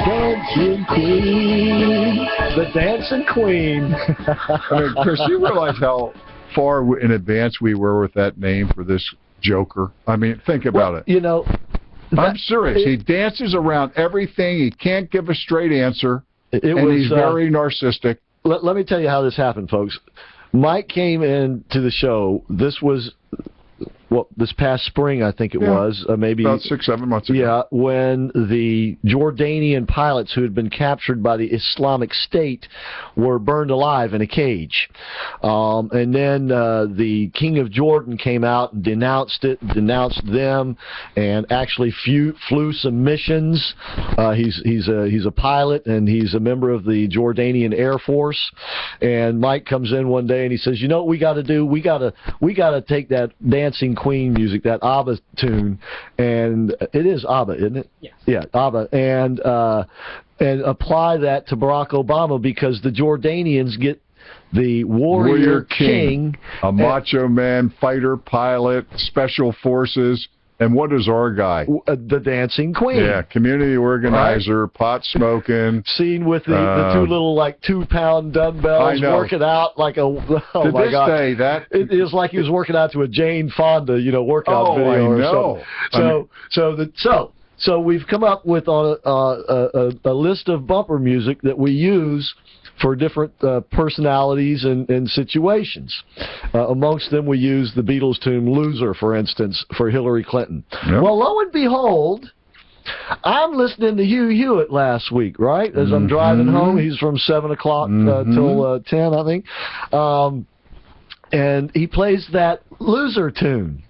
Dancing Queen. The Dancing Queen. I mean, Chris, you realize how far in advance we were with that name for this Joker? I mean, think about it. You know, I'm serious. He dances around everything. He can't give a straight answer. He's very narcissistic. Let me tell you how this happened, folks. Mike came into the show. This was, this past spring, I think it was. Maybe about 6-7 months ago. Yeah, when the Jordanian pilots who had been captured by the Islamic State were burned alive in a cage. And then the King of Jordan came out and denounced them, and actually flew some missions. He's a pilot, and he's a member of the Jordanian Air Force. And Mike comes in one day and he says, "You know what we got to do? We got to take that Dancing Queen music, that ABBA tune," and it is ABBA, isn't it? Yes. Yeah, ABBA, and apply that to Barack Obama, because the Jordanians get the warrior king, a macho man, fighter pilot, special forces. And what is our guy? The Dancing Queen. Yeah, community organizer, pot smoking. Seen with the two little, like, 2-pound dumbbells, working out like a, to my this God. day, it is like he was working out to a Jane Fonda, workout video or something. So we've come up with a list of bumper music that we use for different personalities and situations. Amongst them, we use the Beatles tune "Loser," for instance, for Hillary Clinton. Yep. Well, lo and behold, I'm listening to Hugh Hewitt last week, right? As I'm driving home. He's from 7 o'clock till 10, I think. And he plays that "Loser" tune.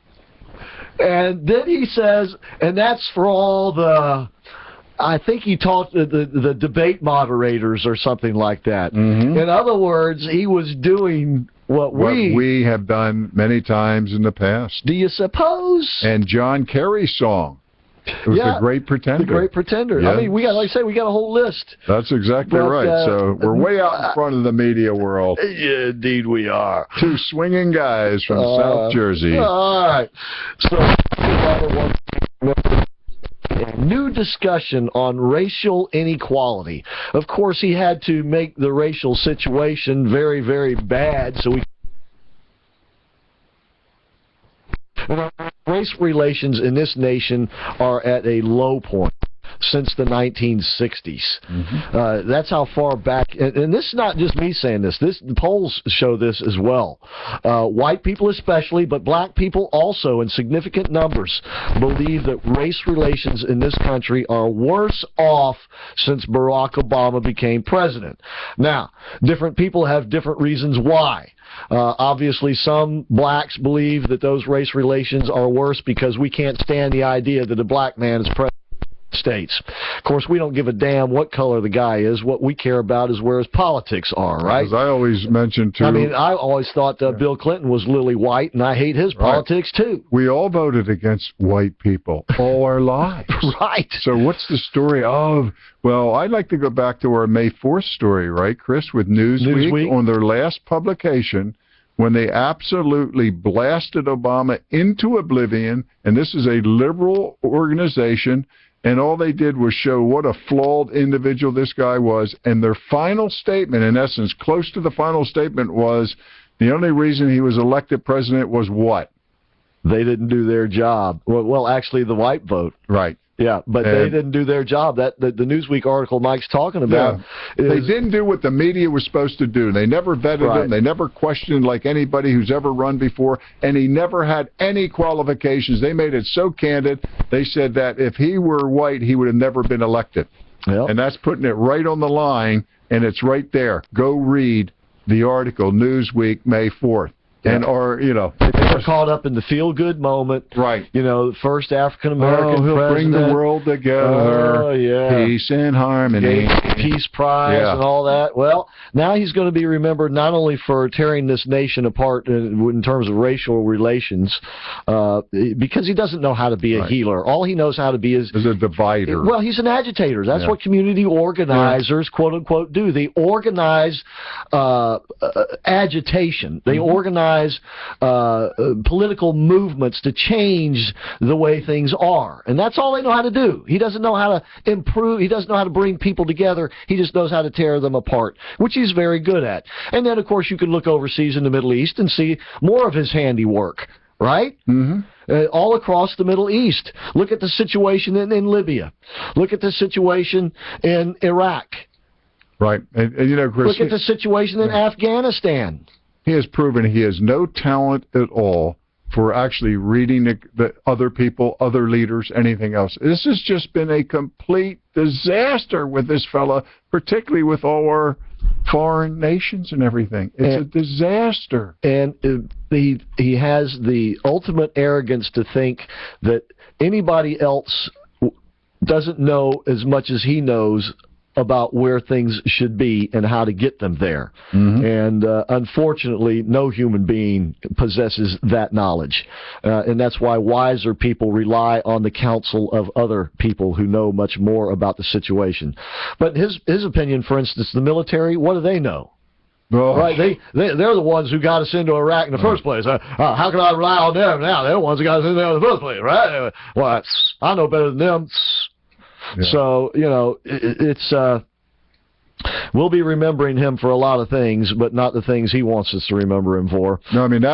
And then he says, and that's for all the, I think he taught the debate moderators or something like that. In other words, he was doing what we have done many times in the past. Do you suppose? And John Kerry's song. It was The Great Pretender. The Great Pretender. Yeah. I mean, like I say, we got a whole list. That's exactly right. So we're way out in front of the media world. Yeah, indeed we are. Two swinging guys from South Jersey. All right. So, a new discussion on racial inequality. Of course, he had to make the racial situation very, very bad, so race relations in this nation are at a low point since the 1960s. That's how far back, and this is not just me saying this. The polls show this as well. White people especially, but black people also in significant numbers believe that race relations in this country are worse off since Barack Obama became president. Now, different people have different reasons why. Obviously, some blacks believe that those race relations are worse because we can't stand the idea that a black man is president of the States. Of course, we don't give a damn what color the guy is. What we care about is where his politics are, right? As I always mention, too. I mean, I always thought Bill Clinton was lily white, and I hate his politics, too. We all voted against white people all our lives. Right. So what's the story of... Well, I'd like to go back to our May 4th story, right, Chris, with Newsweek on their last publication, when they absolutely blasted Obama into oblivion, and this is a liberal organization, and all they did was show what a flawed individual this guy was, and their final statement, in essence, close to the final statement, was the only reason he was elected president was what? They didn't do their job. Well, actually, the white vote. Right. Yeah, but they didn't do their job. The Newsweek article Mike's talking about. Yeah. They didn't do what the media was supposed to do. They never vetted him. They never questioned like anybody who's ever run before, and he never had any qualifications. They made it so candid. They said that if he were white, he would have never been elected. Yep. And that's putting it right on the line, and it's right there. Go read the article, Newsweek, May 4th. And, or, they were caught up in the feel-good moment. Right. The first African-American he'll president. Bring the world together. Oh, yeah. Peace and harmony. Peace Prize and all that. Well, now he's going to be remembered not only for tearing this nation apart in terms of racial relations, because he doesn't know how to be a healer. All he knows how to be is a divider. Well, he's an agitator. That's what community organizers, quote-unquote, do. They organize agitation. They organize organize political movements to change the way things are. And that's all they know how to do. He doesn't know how to improve. He doesn't know how to bring people together. He just knows how to tear them apart, which he's very good at. And then, of course, you could look overseas in the Middle East and see more of his handiwork, right? All across the Middle East. Look at the situation in Libya. Look at the situation in Iraq. Right. And you know, Chris, look at the situation in Afghanistan. He has proven he has no talent at all for actually reading the other people, other leaders, anything else. This has just been a complete disaster with this fella, particularly with all our foreign nations and everything. It's a disaster. And he has the ultimate arrogance to think that anybody else doesn't know as much as he knows about where things should be and how to get them there. And unfortunately, no human being possesses that knowledge. And that's why wiser people rely on the counsel of other people who know much more about the situation. But his opinion, for instance, the military, what do they know? Right, they're the ones who got us into Iraq in the first place. How can I rely on them now? They're the ones who got us in there in the first place, right? Well, I know better than them. Yeah. So, you know, we'll be remembering him for a lot of things, but not the things he wants us to remember him for. No, I mean,